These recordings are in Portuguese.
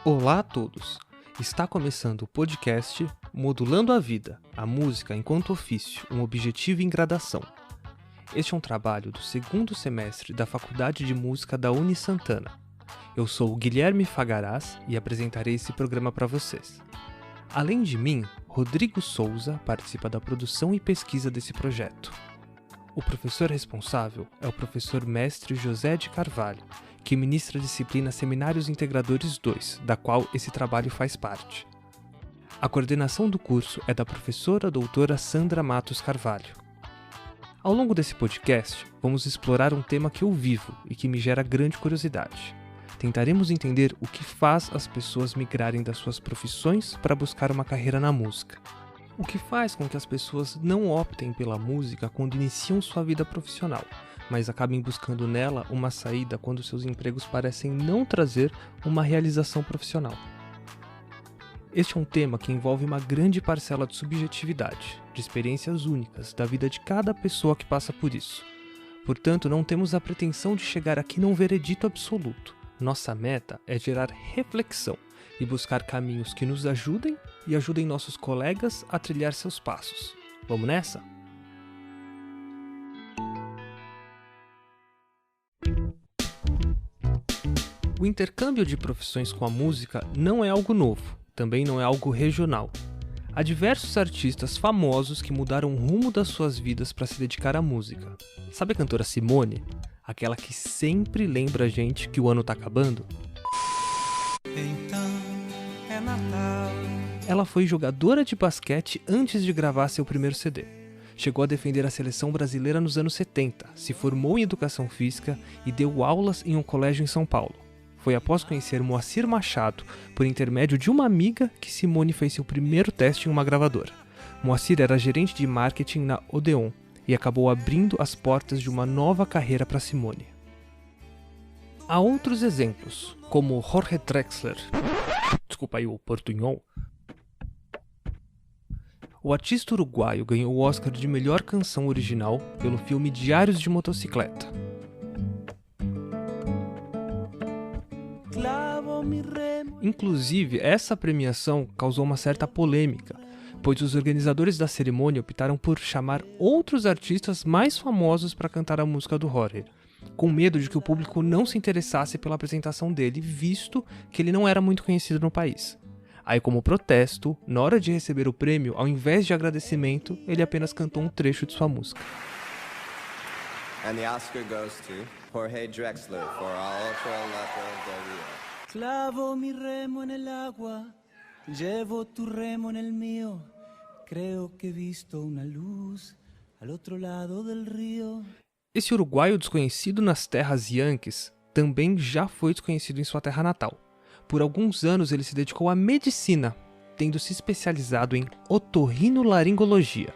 Olá a todos! Está começando o podcast Modulando a Vida, a música enquanto ofício, um objetivo em gradação. Este é um trabalho do segundo semestre da Faculdade de Música da Uni Santana. Eu sou o Guilherme Fagaraz e apresentarei esse programa para vocês. Além de mim, Rodrigo Souza participa da produção e pesquisa desse projeto. O professor responsável é o professor mestre José de Carvalho, que ministra a disciplina Seminários Integradores 2, da qual esse trabalho faz parte. A coordenação do curso é da professora doutora Sandra Matos Carvalho. Ao longo desse podcast, vamos explorar um tema que eu vivo e que me gera grande curiosidade. Tentaremos entender o que faz as pessoas migrarem das suas profissões para buscar uma carreira na música. O que faz com que as pessoas não optem pela música quando iniciam sua vida profissional, mas acabem buscando nela uma saída quando seus empregos parecem não trazer uma realização profissional. Este é um tema que envolve uma grande parcela de subjetividade, de experiências únicas da vida de cada pessoa que passa por isso. Portanto, não temos a pretensão de chegar aqui num veredito absoluto. Nossa meta é gerar reflexão e buscar caminhos que nos ajudem e ajudem nossos colegas a trilhar seus passos. Vamos nessa? O intercâmbio de profissões com a música não é algo novo, também não é algo regional. Há diversos artistas famosos que mudaram o rumo das suas vidas para se dedicar à música. Sabe a cantora Simone? Aquela que sempre lembra a gente que o ano tá acabando? Então é Natal. Ela foi jogadora de basquete antes de gravar seu primeiro CD. Chegou a defender a seleção brasileira nos anos 70, se formou em educação física e deu aulas em um colégio em São Paulo. Foi após conhecer Moacir Machado, por intermédio de uma amiga, que Simone fez seu primeiro teste em uma gravadora. Moacir era gerente de marketing na Odeon e acabou abrindo as portas de uma nova carreira para Simone. Há outros exemplos, como Jorge Drexler, desculpa aí o portunhol. O artista uruguaio ganhou o Oscar de melhor canção original pelo filme Diários de Motocicleta. Inclusive, essa premiação causou uma certa polêmica, pois os organizadores da cerimônia optaram por chamar outros artistas mais famosos para cantar a música do Jorge, com medo de que o público não se interessasse pela apresentação dele, visto que ele não era muito conhecido no país. Aí, como protesto, na hora de receber o prêmio, ao invés de agradecimento, ele apenas cantou um trecho de sua música. And the Oscar goes to Jorge Drexler for A Otra Lata de Rio. Clavo mi remo en el agua, llevo tu remo en el mío. Creo que he visto una luz al otro lado del río. Esse uruguaio desconhecido nas terras Yankees também já foi desconhecido em sua terra natal. Por alguns anos ele se dedicou à medicina, tendo se especializado em otorrinolaringologia.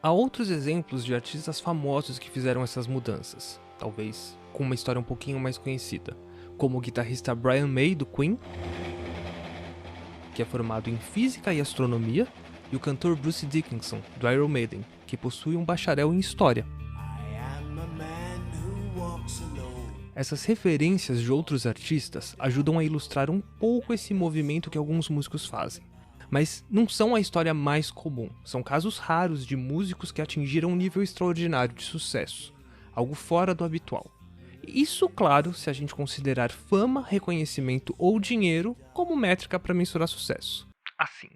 Há outros exemplos de artistas famosos que fizeram essas mudanças, talvez com uma história um pouquinho mais conhecida, como o guitarrista Brian May, do Queen, que é formado em Física e Astronomia, e o cantor Bruce Dickinson, do Iron Maiden, que possui um bacharel em História. Essas referências de outros artistas ajudam a ilustrar um pouco esse movimento que alguns músicos fazem. Mas não são a história mais comum, são casos raros de músicos que atingiram um nível extraordinário de sucesso, algo fora do habitual. Isso, claro, se a gente considerar fama, reconhecimento ou dinheiro como métrica para mensurar sucesso. Assim,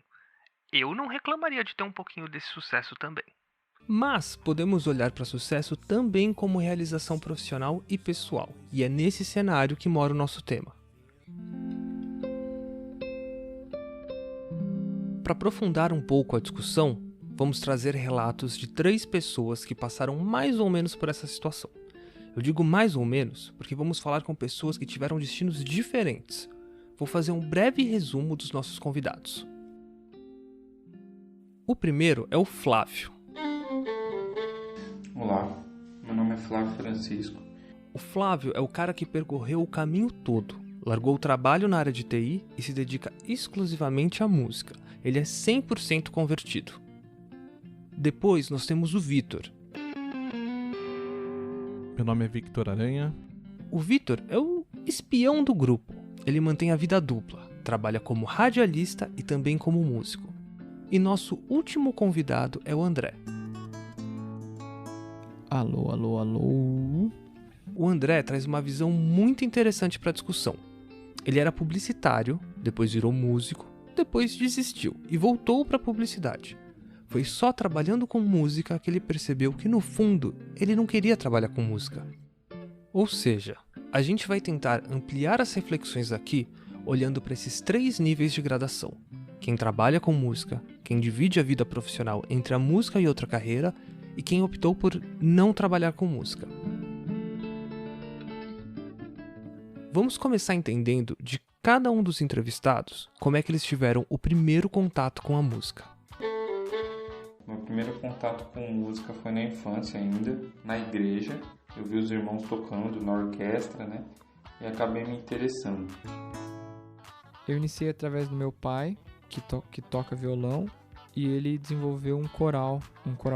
eu não reclamaria de ter um pouquinho desse sucesso também. Mas podemos olhar para sucesso também como realização profissional e pessoal, e é nesse cenário que mora o nosso tema. Para aprofundar um pouco a discussão, vamos trazer relatos de 3 pessoas que passaram mais ou menos por essa situação. Eu digo mais ou menos porque vamos falar com pessoas que tiveram destinos diferentes. Vou fazer um breve resumo dos nossos convidados. O primeiro é o Flávio. Olá, meu nome é Flávio Francisco. O Flávio é o cara que percorreu o caminho todo. Largou o trabalho na área de TI e se dedica exclusivamente à música. Ele é 100% convertido. Depois nós temos o Vitor. Meu nome é Victor Aranha. O Vitor é o espião do grupo. Ele mantém a vida dupla, trabalha como radialista e também como músico. E nosso último convidado é o André. Alô, alô, alô. O André traz uma visão muito interessante para a discussão. Ele era publicitário, depois virou músico, depois desistiu e voltou para a publicidade. Foi só trabalhando com música que ele percebeu que, no fundo, ele não queria trabalhar com música. Ou seja, a gente vai tentar ampliar as reflexões aqui olhando para esses 3 níveis de gradação. Quem trabalha com música, quem divide a vida profissional entre a música e outra carreira, e quem optou por não trabalhar com música. Vamos começar entendendo de cada um dos entrevistados como é que eles tiveram o primeiro contato com a música. Meu primeiro contato com música foi na infância ainda, na igreja. Eu vi os irmãos tocando na orquestra, né? E acabei me interessando. Eu iniciei através do meu pai, que toca violão, e ele desenvolveu um coral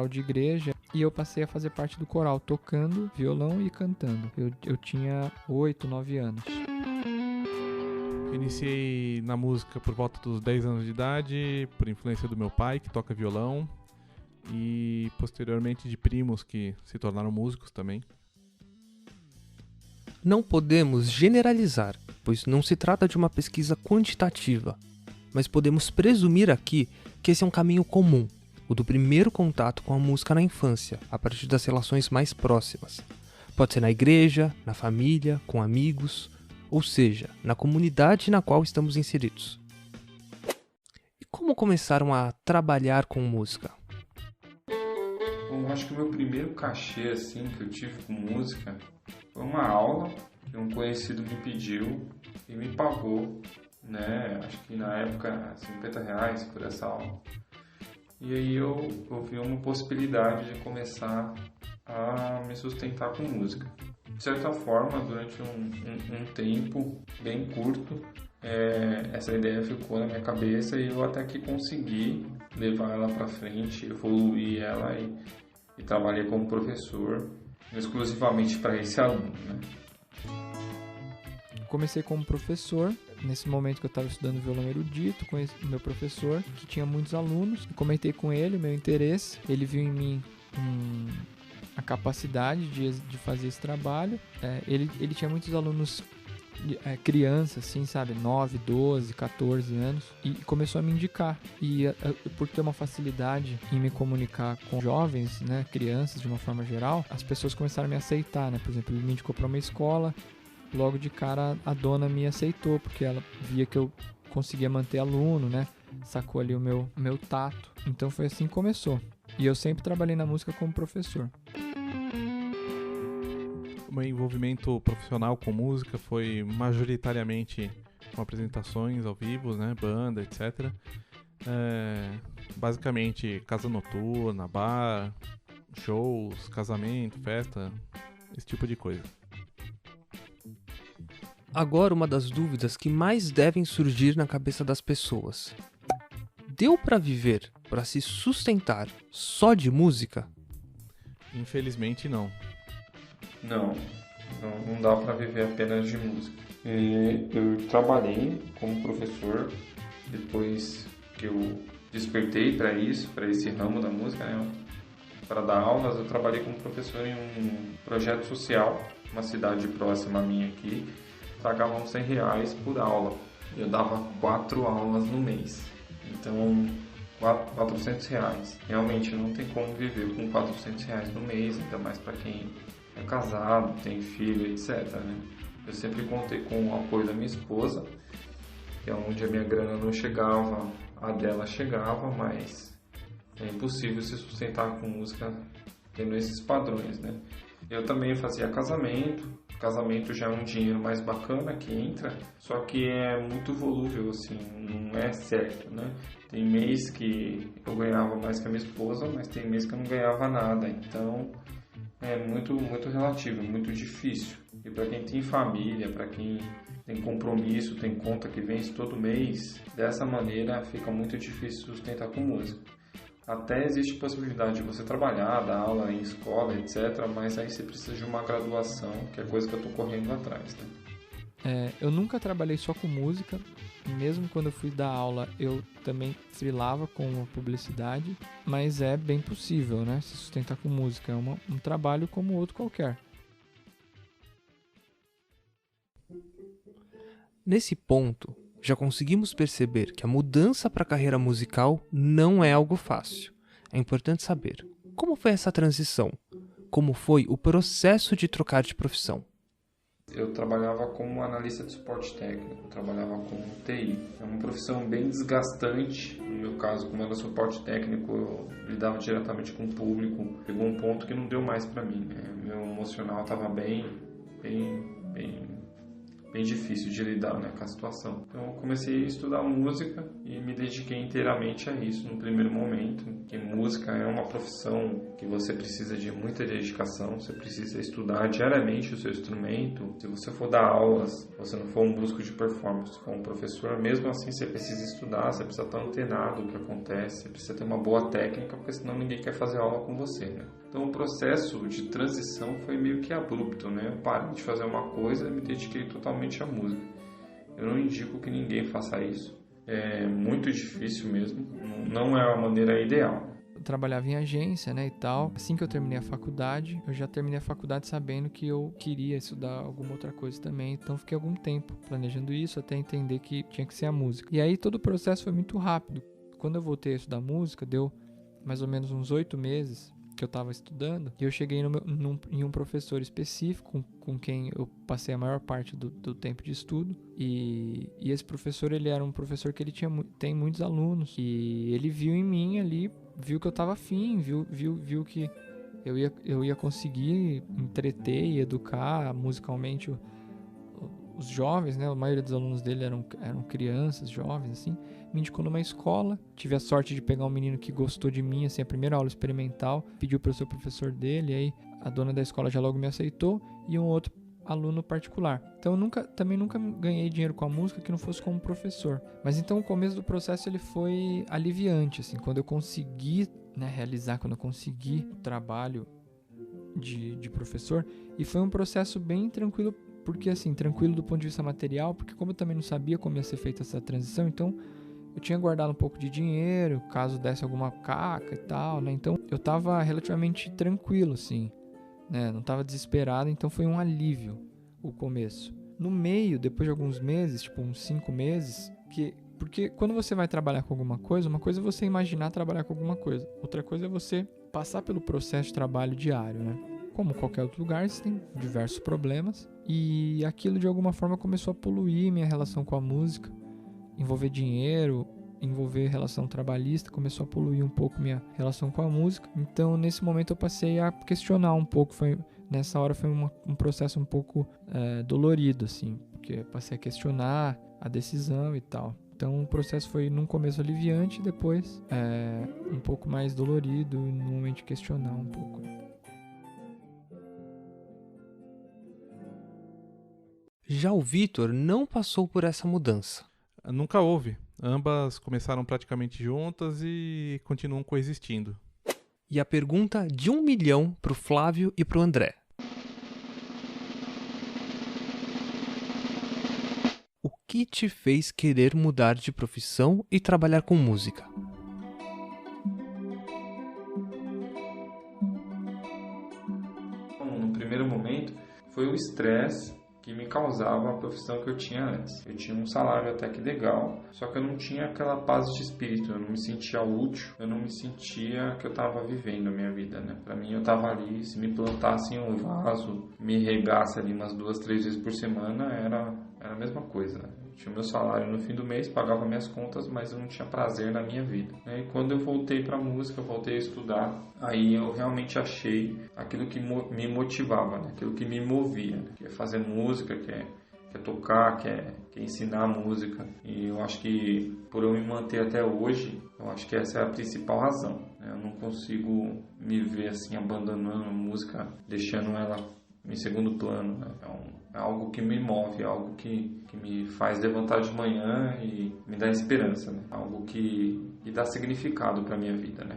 de igreja, e eu passei a fazer parte do coral, tocando violão e cantando. Eu tinha 8, 9 anos. Iniciei na música por volta dos 10 anos de idade, por influência do meu pai, que toca violão, e posteriormente de primos que se tornaram músicos também. Não podemos generalizar, pois não se trata de uma pesquisa quantitativa, mas podemos presumir aqui que esse é um caminho comum, o do primeiro contato com a música na infância, a partir das relações mais próximas. Pode ser na igreja, na família, com amigos, ou seja, na comunidade na qual estamos inseridos. E como começaram a trabalhar com música? Bom, eu acho que o meu primeiro cachê assim, que eu tive com música foi uma aula que um conhecido me pediu e me pagou, né? Acho que na época R$50 por essa aula. E aí eu vi uma possibilidade de começar a me sustentar com música. De certa forma, durante um tempo bem curto, essa ideia ficou na minha cabeça e eu até que consegui levar ela para frente, evoluir ela e trabalhei como professor exclusivamente para esse aluno, né? Comecei como professor. Nesse momento que eu estava estudando violão erudito, conheci o meu professor, que tinha muitos alunos. Eu comentei com ele o meu interesse. Ele viu em mim a capacidade de fazer esse trabalho. Ele tinha muitos alunos crianças, assim, sabe? 9, 12, 14 anos. E começou a me indicar. E por ter uma facilidade em me comunicar com jovens, né? Crianças, de uma forma geral, as pessoas começaram a me aceitar, né? Por exemplo, ele me indicou para uma escola. Logo de cara a dona me aceitou, porque ela via que eu conseguia manter aluno, né? Sacou ali o meu tato. Então foi assim que começou. E eu sempre trabalhei na música como professor. O meu envolvimento profissional com música foi majoritariamente com apresentações ao vivo, né? Banda, etc. Basicamente casa noturna, bar, shows, casamento, festa, esse tipo de coisa. Agora, uma das dúvidas que mais devem surgir na cabeça das pessoas. Deu para viver, para se sustentar só de música? Infelizmente não. Não dá para viver apenas de música. Eu trabalhei como professor depois que eu despertei para esse ramo da música, né? Para dar aulas, eu trabalhei como professor em um projeto social, uma cidade próxima a minha aqui. Pagavam R$100 por aula. Eu dava 4 aulas no mês. Então, R$400. Realmente não tem como viver com R$400 no mês, ainda mais para quem é casado, tem filho, etc. Né? Eu sempre contei com o apoio da minha esposa, que é onde a minha grana não chegava, a dela chegava, mas é impossível se sustentar com música tendo esses padrões, né? Eu também fazia casamento. Casamento já é um dinheiro mais bacana que entra, só que é muito volúvel, assim, não é certo, né? Tem mês que eu ganhava mais que a minha esposa, mas tem mês que eu não ganhava nada, então é muito relativo, muito difícil. E para quem tem família, para quem tem compromisso, tem conta que vence todo mês, dessa maneira fica muito difícil sustentar com música. Até existe possibilidade de você trabalhar, dar aula em escola, etc. Mas aí você precisa de uma graduação, que é coisa que eu estou correndo atrás, né? Eu nunca trabalhei só com música. Mesmo quando eu fui dar aula, eu também freelava com publicidade. Mas é bem possível, né? Se sustentar com música. É um trabalho como outro qualquer. Nesse ponto, já conseguimos perceber que a mudança para a carreira musical não é algo fácil. É importante saber como foi essa transição, como foi o processo de trocar de profissão. Eu trabalhava como analista de suporte técnico, trabalhava com TI. É uma profissão bem desgastante. No meu caso, como era suporte técnico, eu lidava diretamente com o público. Chegou um ponto que não deu mais para mim, né? Meu emocional estava bem difícil de lidar, né, com a situação. Então eu comecei a estudar música e me dediquei inteiramente a isso no primeiro momento, que música é uma profissão que você precisa de muita dedicação, você precisa estudar diariamente o seu instrumento. Se você for dar aulas, você não for um músico de performance, se for um professor, mesmo assim você precisa estudar, você precisa estar antenado o que acontece, você precisa ter uma boa técnica, porque senão ninguém quer fazer aula com você, né? Então o processo de transição foi meio que abrupto, né? Eu parei de fazer uma coisa e me dediquei totalmente à música. Eu não indico que ninguém faça isso. É muito difícil mesmo, não é a maneira ideal. Eu trabalhava em agência, né, e tal. Assim que eu terminei a faculdade, eu já terminei a faculdade sabendo que eu queria estudar alguma outra coisa também. Então fiquei algum tempo planejando isso até entender que tinha que ser a música. E aí todo o processo foi muito rápido. Quando eu voltei a estudar música, deu mais ou menos uns 8 meses que eu estava estudando, e eu cheguei em um professor específico com quem eu passei a maior parte do tempo de estudo, e esse professor, ele era um professor que ele tem muitos alunos, e ele viu em mim ali, viu que eu estava afim, viu que eu ia conseguir entreter e educar musicalmente os jovens, né? A maioria dos alunos dele eram crianças, jovens, assim. Me indicou numa escola. Tive a sorte de pegar um menino que gostou de mim, assim, a primeira aula experimental. Pediu para eu ser o professor dele, aí a dona da escola já logo me aceitou, e um outro aluno particular. Então eu também nunca ganhei dinheiro com a música que não fosse como professor. Mas então o começo do processo ele foi aliviante, assim, quando eu consegui, né, realizar, quando eu consegui o trabalho de professor, e foi um processo bem tranquilo, porque assim, tranquilo do ponto de vista material, porque como eu também não sabia como ia ser feita essa transição, então eu tinha guardado um pouco de dinheiro, caso desse alguma caca e tal, né, então eu tava relativamente tranquilo, assim, né, não tava desesperado, então foi um alívio o começo. No meio, depois de alguns meses, tipo uns 5 meses, porque quando você vai trabalhar com alguma coisa, uma coisa é você imaginar trabalhar com alguma coisa, outra coisa é você passar pelo processo de trabalho diário, né? Como qualquer outro lugar, você tem diversos problemas, e aquilo de alguma forma começou a poluir minha relação com a música, envolver dinheiro, envolver relação trabalhista, começou a poluir um pouco minha relação com a música. Então nesse momento eu passei a questionar um pouco, nessa hora foi um processo um pouco dolorido, assim, porque passei a questionar a decisão e tal. Então o processo foi num começo aliviante, depois um pouco mais dolorido, e no momento de questionar um pouco. Já o Vitor não passou por essa mudança. Nunca houve. Ambas começaram praticamente juntas e continuam coexistindo. E a pergunta de 1 milhão pro Flávio e pro André. O que te fez querer mudar de profissão e trabalhar com música? No primeiro momento, foi o estresse que me causava a profissão que eu tinha antes. Eu tinha um salário até que legal, só que eu não tinha aquela paz de espírito, eu não me sentia útil, eu não me sentia que eu estava vivendo a minha vida, né? Para mim, eu estava ali, se me plantassem um vaso, me regasse ali umas 2, 3 vezes por semana, era a mesma coisa, né? Eu tinha meu salário no fim do mês, pagava minhas contas, mas eu não tinha prazer na minha vida, né? E quando eu voltei para a música, eu voltei a estudar, aí eu realmente achei aquilo que me motivava, né? Aquilo que me movia, né? Que é fazer música, que é tocar, que é ensinar música. E eu acho que por eu me manter até hoje, eu acho que essa é a principal razão, né? Eu não consigo me ver assim abandonando a música, deixando ela em segundo plano, né? É algo que me move, é algo que me faz levantar de manhã e me dá esperança, né? Algo que dá significado para minha vida, né?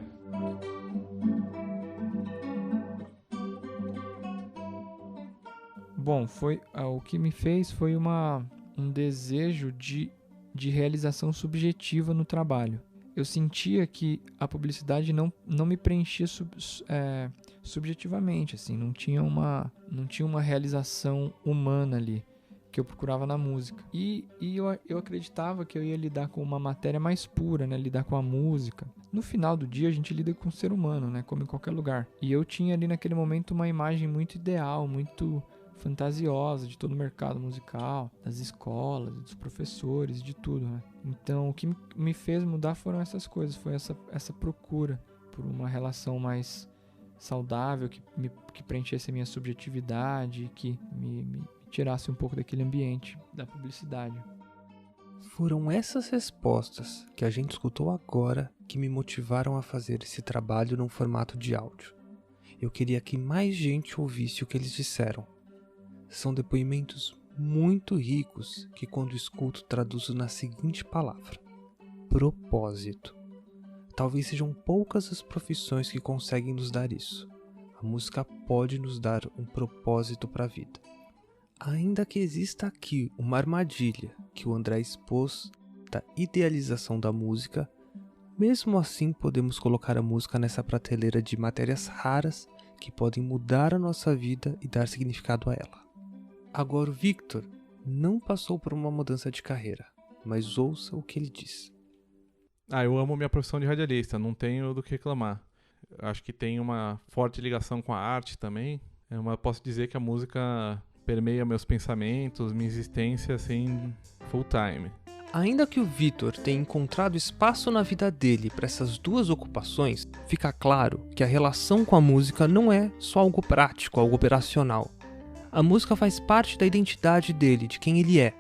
Bom, o que me fez foi um desejo de realização subjetiva no trabalho. Eu sentia que a publicidade não me preenchia subjetivamente, assim, não tinha uma realização humana ali que eu procurava na música. E eu acreditava que eu ia lidar com uma matéria mais pura, né, lidar com a música. No final do dia a gente lida com o ser humano, né, como em qualquer lugar. E eu tinha ali naquele momento uma imagem muito ideal, muito fantasiosa de todo o mercado musical, das escolas, dos professores, de tudo, né? Então, o que me fez mudar foram essas coisas, foi essa procura por uma relação mais saudável, que preenchesse a minha subjetividade, que me tirasse um pouco daquele ambiente da publicidade. Foram essas respostas que a gente escutou agora que me motivaram a fazer esse trabalho num formato de áudio. Eu queria que mais gente ouvisse o que eles disseram. São depoimentos muito ricos que, quando escuto, traduzo na seguinte palavra: propósito. Talvez sejam poucas as profissões que conseguem nos dar isso. A música pode nos dar um propósito para a vida. Ainda que exista aqui uma armadilha que o André expôs da idealização da música, mesmo assim podemos colocar a música nessa prateleira de matérias raras que podem mudar a nossa vida e dar significado a ela. Agora o Victor não passou por uma mudança de carreira, mas ouça o que ele diz. Eu amo minha profissão de radialista, não tenho do que reclamar. Acho que tem uma forte ligação com a arte também, mas posso dizer que a música permeia meus pensamentos, minha existência assim, full time. Ainda que o Victor tenha encontrado espaço na vida dele para essas duas ocupações, fica claro que a relação com a música não é só algo prático, algo operacional. A música faz parte da identidade dele, de quem ele é.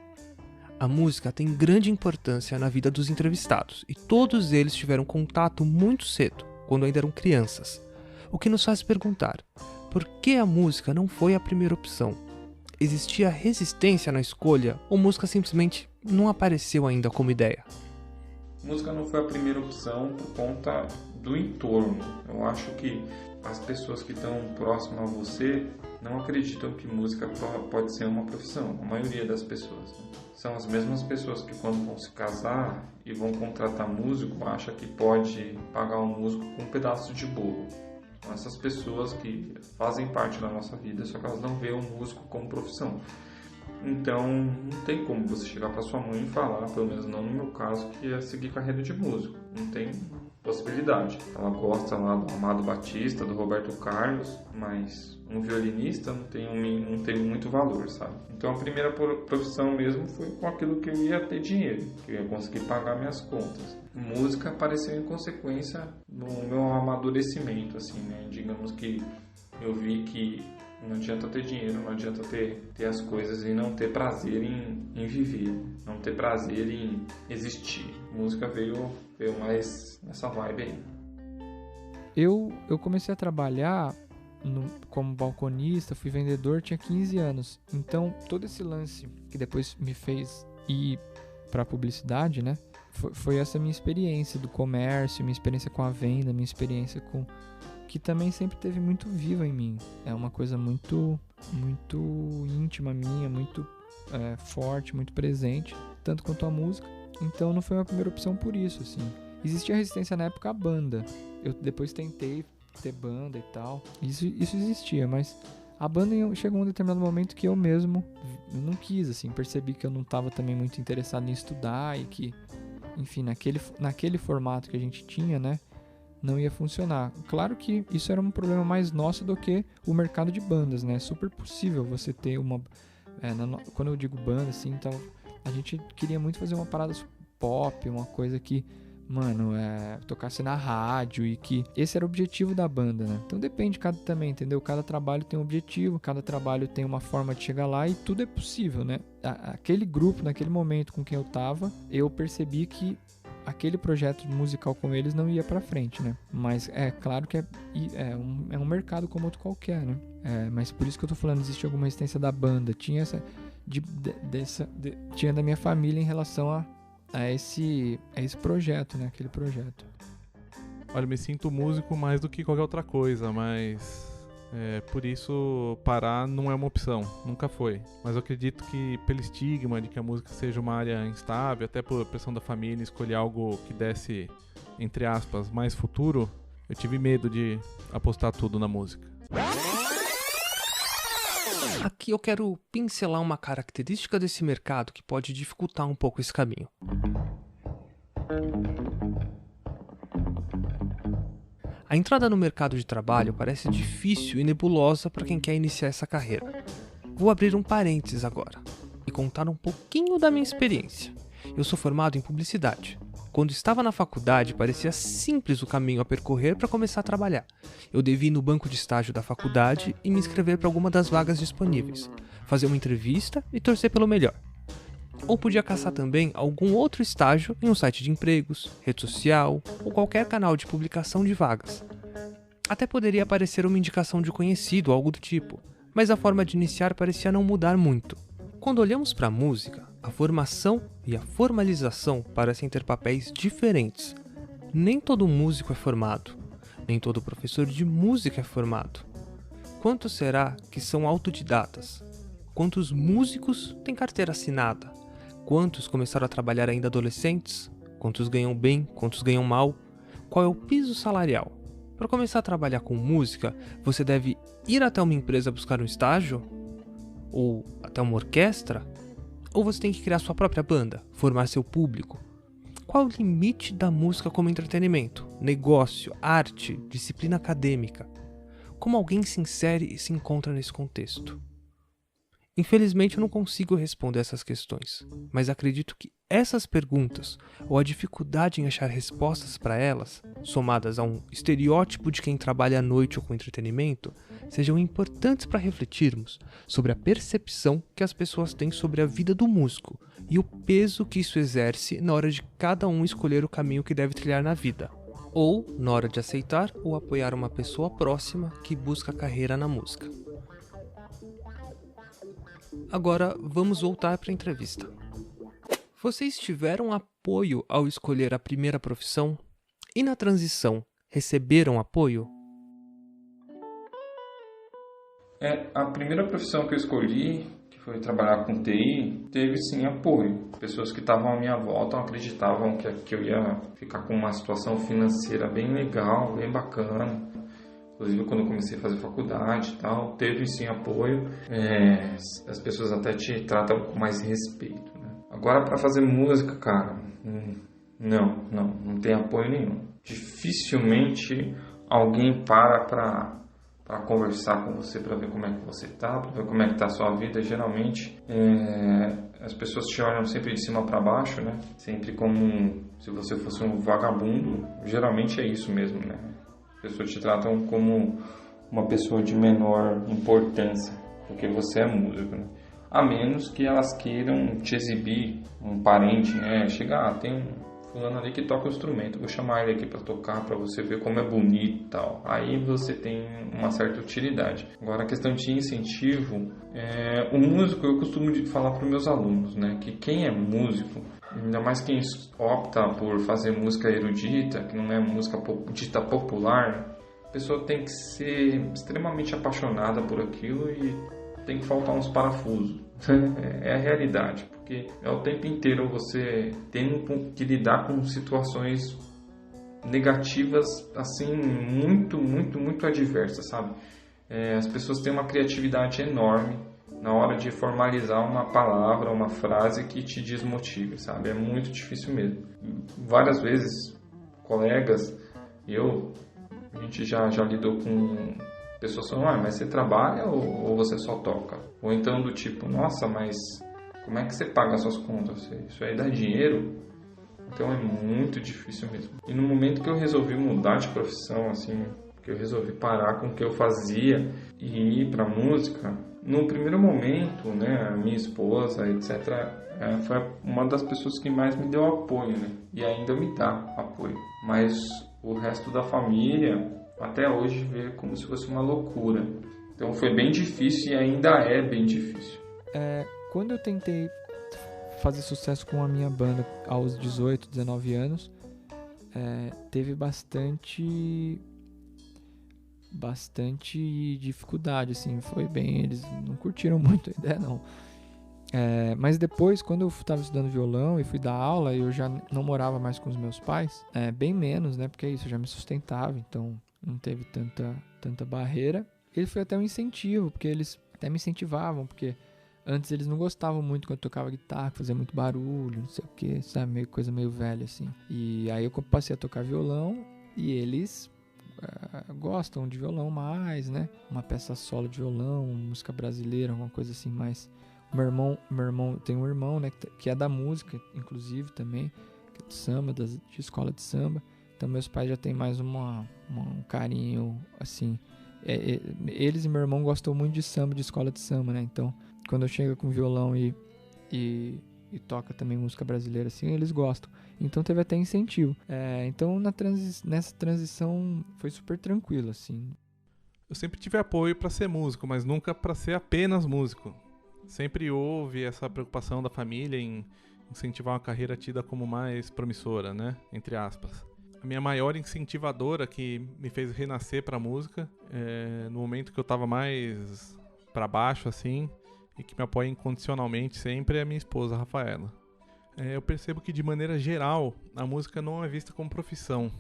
A música tem grande importância na vida dos entrevistados, e todos eles tiveram contato muito cedo, quando ainda eram crianças. O que nos faz perguntar, por que a música não foi a primeira opção? Existia resistência na escolha, ou música simplesmente não apareceu ainda como ideia? Música não foi a primeira opção por conta do entorno. Eu acho que as pessoas que estão próximas a você não acreditam que música pode ser uma profissão. A maioria das pessoas, né? São as mesmas pessoas que, quando vão se casar e vão contratar músico, acham que pode pagar um músico com um pedaço de bolo. São essas pessoas que fazem parte da nossa vida, só que elas não veem o músico como profissão. Então, não tem como você chegar para sua mãe e falar, pelo menos não no meu caso, que é seguir carreira de músico. Não tem possibilidade. Ela gosta lá do Amado Batista, do Roberto Carlos, mas um violinista não tem muito valor, sabe? Então, a primeira profissão mesmo foi com aquilo que eu ia ter dinheiro, que eu ia conseguir pagar minhas contas. Música apareceu em consequência do meu amadurecimento, assim, né? Digamos que eu vi que não adianta ter dinheiro, não adianta ter as coisas e não ter prazer em viver, não ter prazer em existir. A música veio mais nessa vibe aí. Eu comecei a trabalhar como balconista, fui vendedor, tinha 15 anos. Então, todo esse lance que depois me fez ir para a publicidade, né? Foi essa minha experiência do comércio, minha experiência com a venda, minha experiência com... que também sempre teve muito viva em mim. É uma coisa muito, muito íntima minha, muito forte, muito presente, tanto quanto a música. Então não foi uma primeira opção por isso, assim. Existia resistência na época à banda. Eu depois tentei ter banda e tal. Isso existia, mas a banda chegou a um determinado momento que eu mesmo não quis, assim. Percebi que eu não estava também muito interessado em estudar e que, enfim, naquele formato que a gente tinha, né, não ia funcionar. Claro que isso era um problema mais nosso do que o mercado de bandas, né? É super possível você ter uma... quando eu digo banda, assim, então a gente queria muito fazer uma parada pop, uma coisa que, mano, tocasse na rádio e que esse era o objetivo da banda, né? Então depende também, entendeu? Cada trabalho tem um objetivo, cada trabalho tem uma forma de chegar lá e tudo é possível, né? Aquele grupo, naquele momento com quem eu tava, eu percebi que aquele projeto musical com eles não ia pra frente, né? Mas é claro que é um mercado como outro qualquer, né? Mas por isso que eu tô falando, existe alguma resistência da banda. Tinha tinha da minha família em relação a esse projeto, né? Aquele projeto. Olha, eu me sinto músico mais do que qualquer outra coisa, mas por isso parar não é uma opção, nunca foi. Mas eu acredito que pelo estigma de que a música seja uma área instável, até por pressão da família, escolher algo que desse, entre aspas, mais futuro, eu tive medo de apostar tudo na música. Aqui eu quero pincelar uma característica desse mercado que pode dificultar um pouco esse caminho. A entrada no mercado de trabalho parece difícil e nebulosa para quem quer iniciar essa carreira. Vou abrir um parênteses agora e contar um pouquinho da minha experiência. Eu sou formado em publicidade. Quando estava na faculdade, parecia simples o caminho a percorrer para começar a trabalhar. Eu devia ir no banco de estágio da faculdade e me inscrever para alguma das vagas disponíveis, fazer uma entrevista e torcer pelo melhor. Ou podia caçar também algum outro estágio em um site de empregos, rede social ou qualquer canal de publicação de vagas. Até poderia aparecer uma indicação de conhecido ou algo do tipo, mas a forma de iniciar parecia não mudar muito. Quando olhamos para a música, a formação e a formalização parecem ter papéis diferentes. Nem todo músico é formado, nem todo professor de música é formado. Quantos será que são autodidatas? Quantos músicos têm carteira assinada? Quantos começaram a trabalhar ainda adolescentes? Quantos ganham bem? Quantos ganham mal? Qual é o piso salarial? Para começar a trabalhar com música, você deve ir até uma empresa buscar um estágio? Ou até uma orquestra? Ou você tem que criar sua própria banda, formar seu público? Qual é o limite da música como entretenimento, negócio, arte, disciplina acadêmica? Como alguém se insere e se encontra nesse contexto? Infelizmente eu não consigo responder essas questões, mas acredito que essas perguntas, ou a dificuldade em achar respostas para elas, somadas a um estereótipo de quem trabalha à noite ou com entretenimento, sejam importantes para refletirmos sobre a percepção que as pessoas têm sobre a vida do músico e o peso que isso exerce na hora de cada um escolher o caminho que deve trilhar na vida, ou na hora de aceitar ou apoiar uma pessoa próxima que busca carreira na música. Agora vamos voltar para a entrevista. Vocês tiveram apoio ao escolher a primeira profissão? E na transição, receberam apoio? A primeira profissão que eu escolhi, que foi trabalhar com TI, teve sim apoio. Pessoas que estavam à minha volta acreditavam que eu ia ficar com uma situação financeira bem legal, bem bacana. Inclusive, quando eu comecei a fazer faculdade e tal, teve sim apoio. As pessoas até te tratam com mais respeito, né? Agora, para fazer música, cara, não tem apoio nenhum. Dificilmente alguém para conversar com você, para ver como é que você tá, para ver como é que tá a sua vida. Geralmente, as pessoas te olham sempre de cima para baixo, né? Sempre como se você fosse um vagabundo. Geralmente é isso mesmo, né? As pessoas te tratam como uma pessoa de menor importância, porque você é músico, né? A menos que elas queiram te exibir, um parente, né? Chegar, tem um fulano ali que toca o instrumento, vou chamar ele aqui para tocar, para você ver como é bonito e tal. Aí você tem uma certa utilidade. Agora, a questão de incentivo, o músico, eu costumo falar para os meus alunos, né? Que quem é músico, ainda mais quem opta por fazer música erudita, que não é música dita popular, a pessoa tem que ser extremamente apaixonada por aquilo e tem que faltar uns parafusos. É a realidade, porque é o tempo inteiro você tendo que lidar com situações negativas, assim, muito adversas, sabe? As pessoas têm uma criatividade enorme na hora de formalizar uma palavra, uma frase que te desmotive, sabe? É muito difícil mesmo. Várias vezes, colegas, a gente já lidou com pessoas falando, mas você trabalha ou você só toca? Ou então do tipo, nossa, mas como é que você paga as suas contas? Isso aí dá dinheiro? Então é muito difícil mesmo. E no momento que eu resolvi mudar de profissão, assim, que eu resolvi parar com o que eu fazia e ir pra música, no primeiro momento, né, a minha esposa, etc., foi uma das pessoas que mais me deu apoio, né? E ainda me dá apoio. Mas o resto da família, até hoje, vê como se fosse uma loucura. Então foi bem difícil e ainda é bem difícil. Quando eu tentei fazer sucesso com a minha banda aos 18, 19 anos, teve bastante dificuldade, assim, foi bem, eles não curtiram muito a ideia, não. Mas depois, quando eu estava estudando violão e fui dar aula, eu já não morava mais com os meus pais, bem menos, né, porque é isso, eu já me sustentava, então não teve tanta barreira. Ele foi até um incentivo, porque eles até me incentivavam, porque antes eles não gostavam muito quando eu tocava guitarra, fazia muito barulho, não sei o que, sabe, coisa meio velha, assim. E aí eu passei a tocar violão e eles gostam de violão mais, né? Uma peça solo de violão, música brasileira, alguma coisa assim mais. Meu irmão tem um irmão, né, que é da música, inclusive também, que é de samba, de escola de samba. Então meus pais já têm mais um carinho, assim. Eles e meu irmão gostam muito de samba, de escola de samba, né? Então quando eu chego com violão e toca também música brasileira, assim, eles gostam. Então teve até incentivo. Então nessa transição foi super tranquilo, assim. Eu sempre tive apoio para ser músico, mas nunca para ser apenas músico. Sempre houve essa preocupação da família em incentivar uma carreira tida como mais promissora, né? Entre aspas. A minha maior incentivadora que me fez renascer para a música, no momento que eu estava mais para baixo, assim, e que me apoia incondicionalmente sempre, é a minha esposa, Rafaela. Eu percebo que, de maneira geral, a música não é vista como profissão.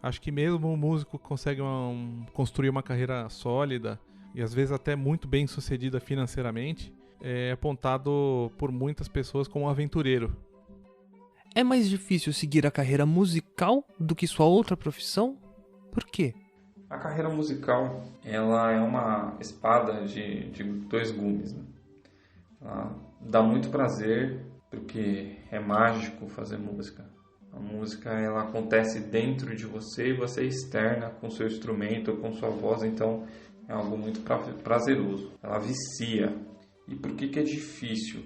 Acho que mesmo o músico consegue construir uma carreira sólida e às vezes até muito bem sucedida financeiramente, é apontado por muitas pessoas como aventureiro. É mais difícil seguir a carreira musical do que sua outra profissão? Por quê? A carreira musical, ela é uma espada de dois gumes, né? Ela dá muito prazer, porque é mágico fazer música. A música, ela acontece dentro de você e você externa com seu instrumento, com sua voz, então é algo muito prazeroso. Ela vicia. E por que é difícil?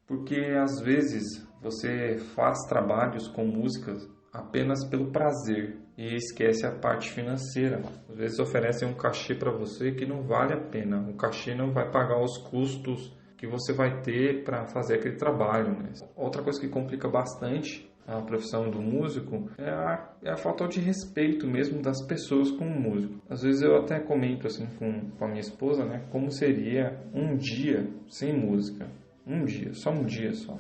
Porque às vezes você faz trabalhos com músicas apenas pelo prazer e esquece a parte financeira. Às vezes oferecem um cachê para você que não vale a pena. O cachê não vai pagar os custos que você vai ter para fazer aquele trabalho, né? Outra coisa que complica bastante a profissão do músico é a falta de respeito mesmo das pessoas com o músico. Às vezes eu até comento assim com a minha esposa, né, como seria um dia sem música. Um dia, só um dia só.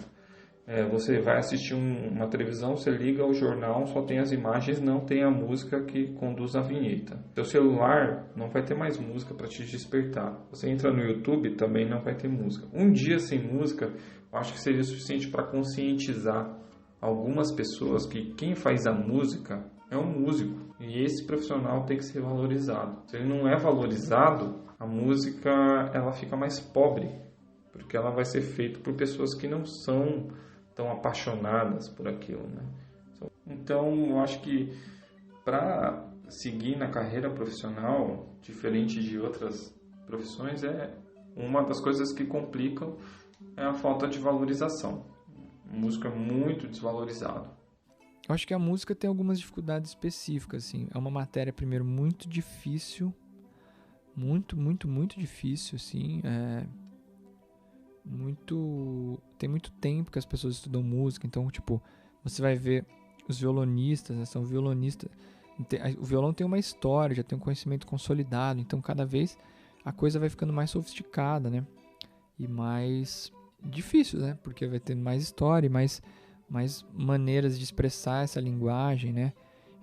Você vai assistir uma televisão, você liga o jornal, só tem as imagens, não tem a música que conduz a vinheta. Seu celular não vai ter mais música para te despertar. Você entra no YouTube, também não vai ter música. Um dia sem música, eu acho que seria suficiente para conscientizar algumas pessoas que quem faz a música é um músico. E esse profissional tem que ser valorizado. Se ele não é valorizado, a música ela fica mais pobre, porque ela vai ser feita por pessoas que não são tão apaixonadas por aquilo, né? Então, eu acho que para seguir na carreira profissional, diferente de outras profissões, uma das coisas que complicam é a falta de valorização. A música é muito desvalorizada. Eu acho que a música tem algumas dificuldades específicas, assim. É uma matéria, primeiro, muito difícil. Muito, muito, muito difícil, assim. Tem muito tempo que as pessoas estudam música, então, tipo, você vai ver os violonistas, né, são violonistas, o violão tem uma história, já tem um conhecimento consolidado, então cada vez a coisa vai ficando mais sofisticada, né, e mais difícil, né, porque vai tendo mais história, mais maneiras de expressar essa linguagem, né,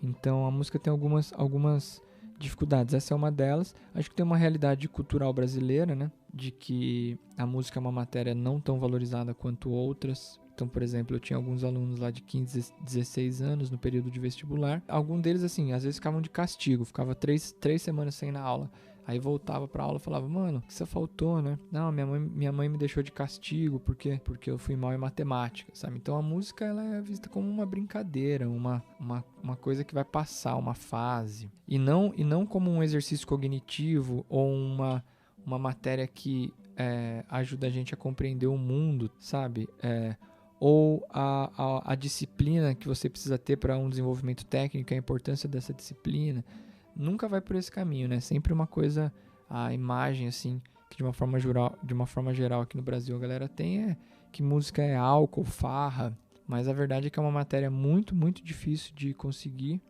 então a música tem algumas dificuldades, essa é uma delas. Acho que tem uma realidade cultural brasileira, né, de que a música é uma matéria não tão valorizada quanto outras. Então, por exemplo, eu tinha alguns alunos lá de 15, 16 anos no período de vestibular. Alguns deles, assim, às vezes ficavam de castigo, ficava 3 semanas sem ir na aula. Aí voltava pra aula e falava, mano, o que você faltou, né? Não, minha mãe me deixou de castigo porque eu fui mal em matemática, sabe? Então a música, ela é vista como uma brincadeira, uma coisa que vai passar, uma fase. E não como um exercício cognitivo ou uma matéria que ajuda a gente a compreender o mundo, sabe? Ou a disciplina que você precisa ter para um desenvolvimento técnico, a importância dessa disciplina. Nunca vai por esse caminho, né? Sempre uma coisa, a imagem, assim, que de uma forma geral aqui no Brasil a galera tem que música é álcool, farra, Mas a verdade é que é uma matéria muito, muito difícil de conseguir.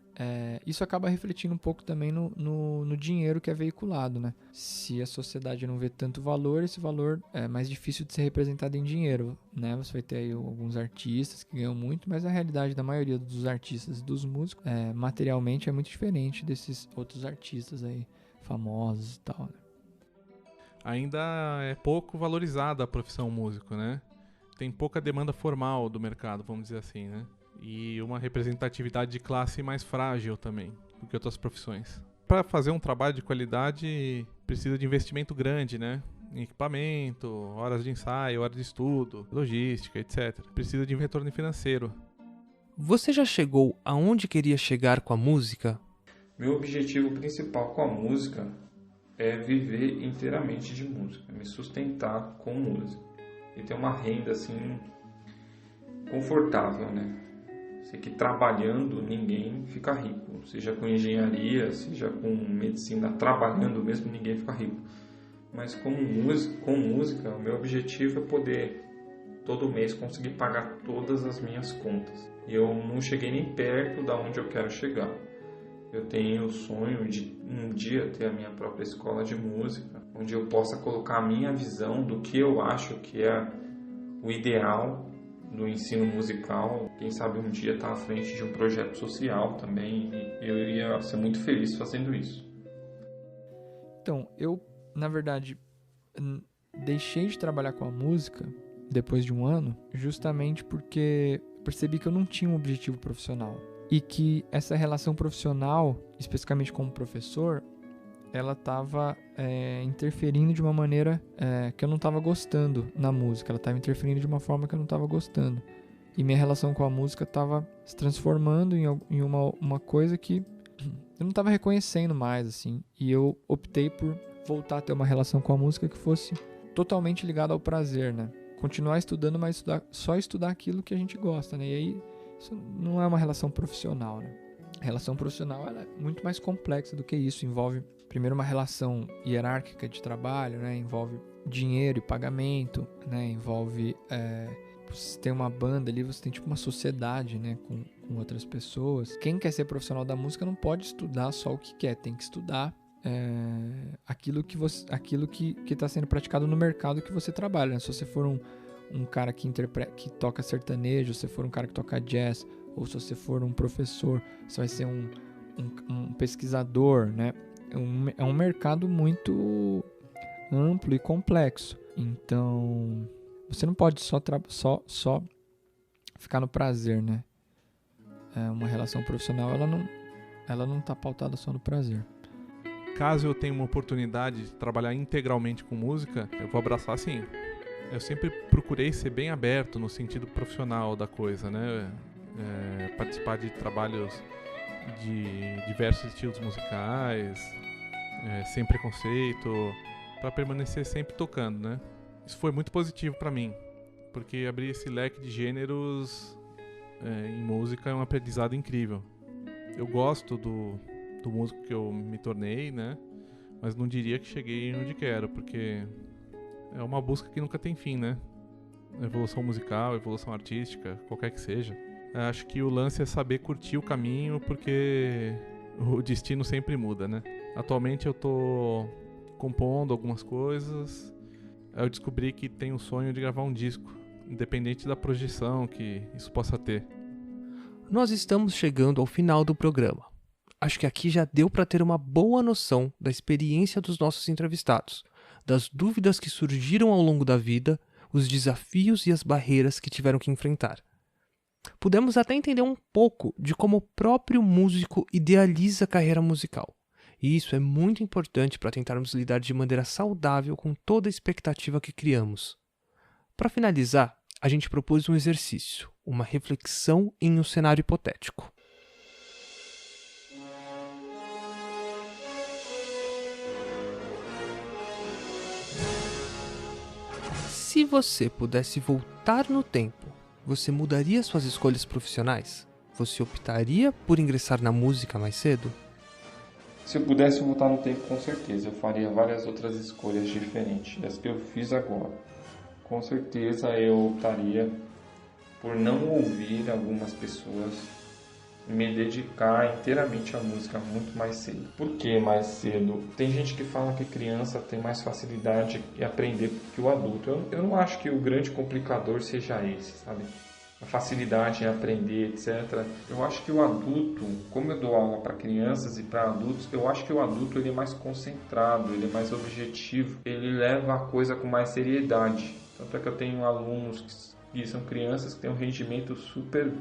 Isso acaba refletindo um pouco também no dinheiro que é veiculado, né? Se a sociedade não vê tanto valor, esse valor é mais difícil de ser representado em dinheiro, né? Você vai ter aí alguns artistas que ganham muito, mas a realidade da maioria dos artistas e dos músicos, materialmente, é muito diferente desses outros artistas aí, famosos e tal, né? Ainda é pouco valorizada a profissão músico, né? Tem pouca demanda formal do mercado, vamos dizer assim, né? E uma representatividade de classe mais frágil também do que outras profissões. Para fazer um trabalho de qualidade precisa de investimento grande, né? Em equipamento, horas de ensaio, horas de estudo, logística, etc. Precisa de um retorno financeiro. Você já chegou aonde queria chegar com a música? Meu objetivo principal com a música é viver inteiramente de música, me sustentar com música e ter uma renda assim confortável, né? Sei que trabalhando ninguém fica rico, seja com engenharia, seja com medicina, trabalhando mesmo ninguém fica rico. Mas com música, o meu objetivo é poder todo mês conseguir pagar todas as minhas contas. E eu não cheguei nem perto da onde eu quero chegar. Eu tenho o sonho de um dia ter a minha própria escola de música, onde eu possa colocar a minha visão do que eu acho que é o ideal do ensino musical. Quem sabe um dia estar à frente de um projeto social também, e eu iria ser muito feliz fazendo isso. Então, eu, na verdade, deixei de trabalhar com a música depois de um ano, justamente porque percebi que eu não tinha um objetivo profissional. E que essa relação profissional, especificamente como professor, ela estava interferindo de uma maneira que eu não estava gostando na música. Ela estava interferindo de uma forma que eu não estava gostando. E minha relação com a música estava se transformando em uma coisa que eu não estava reconhecendo mais, assim. E eu optei por voltar a ter uma relação com a música que fosse totalmente ligada ao prazer, né? Continuar estudando, mas só estudar aquilo que a gente gosta, né? E aí, isso não é uma relação profissional, né? A relação profissional ela é muito mais complexa do que isso. Envolve, primeiro, uma relação hierárquica de trabalho, né? Envolve dinheiro e pagamento, né? Envolve... você tem uma banda ali, você tem tipo uma sociedade, né? Com outras pessoas. Quem quer ser profissional da música não pode estudar só o que quer. Tem que estudar aquilo que está sendo praticado no mercado que você trabalha, né? Se você for um cara que toca sertanejo, se você for um cara que toca jazz, ou se você for um professor, você vai ser um pesquisador, né? É um mercado muito amplo e complexo. Então, você não pode só ficar no prazer, né? Uma relação profissional, ela não está pautada só no prazer. Caso eu tenha uma oportunidade de trabalhar integralmente com música, eu vou abraçar sim. Eu sempre procurei ser bem aberto no sentido profissional da coisa, né? Participar de trabalhos de diversos estilos musicais, sem preconceito, para permanecer sempre tocando, né? Isso foi muito positivo para mim, porque abrir esse leque de gêneros em música é um aprendizado incrível. Eu gosto do músico que eu me tornei, né? Mas não diria que cheguei onde quero, porque é uma busca que nunca tem fim, né? Evolução musical, evolução artística, qualquer que seja. Acho que o lance é saber curtir o caminho, porque o destino sempre muda, né? Atualmente eu tô compondo algumas coisas. Eu descobri que tenho o sonho de gravar um disco, independente da projeção que isso possa ter. Nós estamos chegando ao final do programa. Acho que aqui já deu para ter uma boa noção da experiência dos nossos entrevistados, das dúvidas que surgiram ao longo da vida, os desafios e as barreiras que tiveram que enfrentar. Pudemos até entender um pouco de como o próprio músico idealiza a carreira musical. E isso é muito importante para tentarmos lidar de maneira saudável com toda a expectativa que criamos. Para finalizar, a gente propôs um exercício, uma reflexão em um cenário hipotético. Se você pudesse voltar no tempo, você mudaria suas escolhas profissionais? Você optaria por ingressar na música mais cedo? Se eu pudesse voltar no tempo, com certeza, eu faria várias outras escolhas diferentes das que eu fiz agora. Com certeza eu optaria por não ouvir algumas pessoas, me dedicar inteiramente à música muito mais cedo. Por que mais cedo? Tem gente que fala que criança tem mais facilidade em aprender que o adulto. Eu não acho que o grande complicador seja esse, sabe? A facilidade em aprender, etc. Eu acho que o adulto, como eu dou aula para crianças e para adultos, eu acho que o adulto ele é mais concentrado, ele é mais objetivo, ele leva a coisa com mais seriedade. Tanto é que eu tenho alunos que são crianças que têm um rendimento super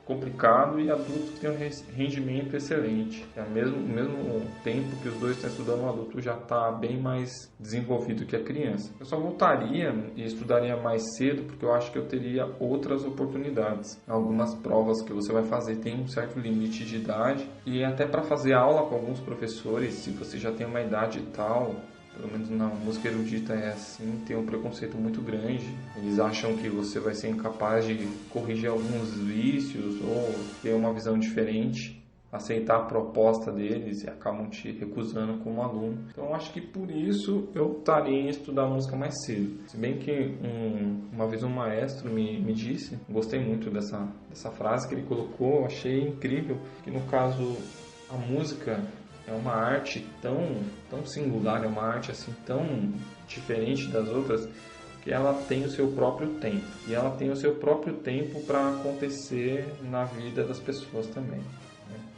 complicado e adultos que têm um rendimento excelente. Ao mesmo tempo que os dois estão estudando, o adulto já está bem mais desenvolvido que a criança. Eu só voltaria e estudaria mais cedo porque eu acho que eu teria outras oportunidades. Algumas provas que você vai fazer tem um certo limite de idade e até para fazer aula com alguns professores, se você já tem uma idade e tal, pelo menos na música erudita é assim, tem um preconceito muito grande. Eles acham que você vai ser incapaz de corrigir alguns vícios ou ter uma visão diferente, aceitar a proposta deles e acabam te recusando como aluno. Então eu acho que por isso eu estaria em estudar música mais cedo. Se bem que uma vez um maestro me disse, gostei muito dessa frase que ele colocou, eu achei incrível, que no caso a música é uma arte tão singular, é uma arte assim tão diferente das outras, que ela tem o seu próprio tempo. E ela tem o seu próprio tempo para acontecer na vida das pessoas também.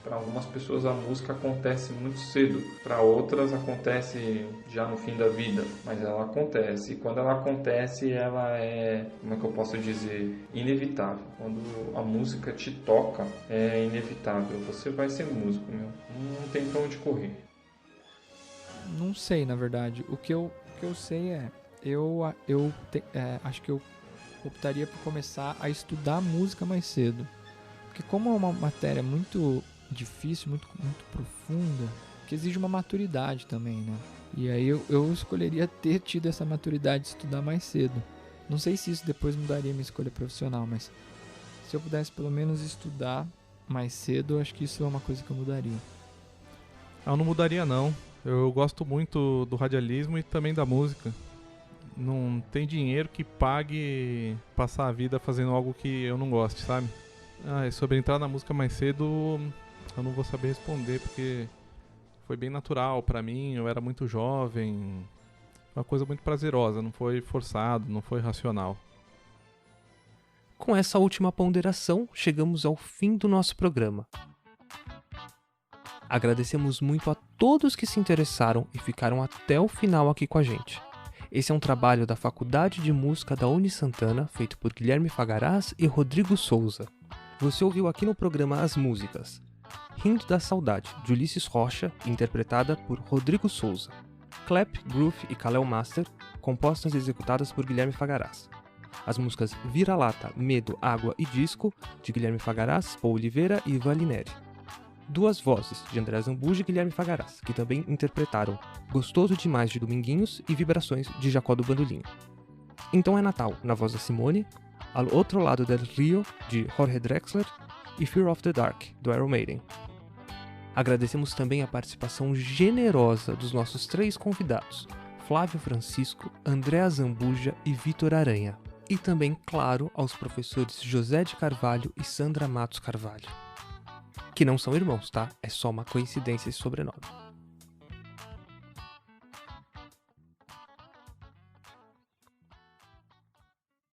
Para algumas pessoas a música acontece muito cedo, para outras acontece já no fim da vida, mas ela acontece. E quando ela acontece, ela é, como é que eu posso dizer, inevitável. Quando a música te toca, é inevitável. Você vai ser músico, meu. Não tem pra onde correr. Não sei, na verdade. O que eu sei é, acho que eu optaria por começar a estudar música mais cedo. Porque como é uma matéria muito difícil, muito profunda, que exige uma maturidade também, né? E aí eu escolheria ter tido essa maturidade de estudar mais cedo. Não sei se isso depois mudaria minha escolha profissional, mas se eu pudesse pelo menos estudar mais cedo, eu acho que isso é uma coisa que eu mudaria. Eu não mudaria não. Eu gosto muito do radialismo e também da música. Não tem dinheiro que pague passar a vida fazendo algo que eu não goste, sabe? E sobre entrar na música mais cedo, eu não vou saber responder, porque foi bem natural pra mim, eu era muito jovem, uma coisa muito prazerosa, não foi forçado, não foi racional. Com essa última ponderação, chegamos ao fim do nosso programa. Agradecemos muito a todos que se interessaram e ficaram até o final aqui com a gente. Esse é um trabalho da Faculdade de Música da Unisantana, feito por Guilherme Fagaraz e Rodrigo Souza. Você ouviu aqui no programa as músicas Rindo da Saudade, de Ulisses Rocha, interpretada por Rodrigo Souza. Clap, Groove e Kalel Master, compostas e executadas por Guilherme Fagaraz. As músicas Vira-Lata, Medo, Água e Disco, de Guilherme Fagaraz, Paul Oliveira e Ivan Lineri. Duas Vozes, de André Zambuja e Guilherme Fagaraz, que também interpretaram Gostoso Demais, de Dominguinhos e Vibrações, de Jacó do Bandolim. Então é Natal, na voz da Simone, Al Outro Lado del Rio, de Jorge Drexler, e Fear of the Dark, do Iron Maiden. Agradecemos também a participação generosa dos nossos 3 convidados, Flávio Francisco, André Zambuja e Vitor Aranha. E também, claro, aos professores José de Carvalho e Sandra Matos Carvalho. Que não são irmãos, tá? É só uma coincidência esse sobrenome.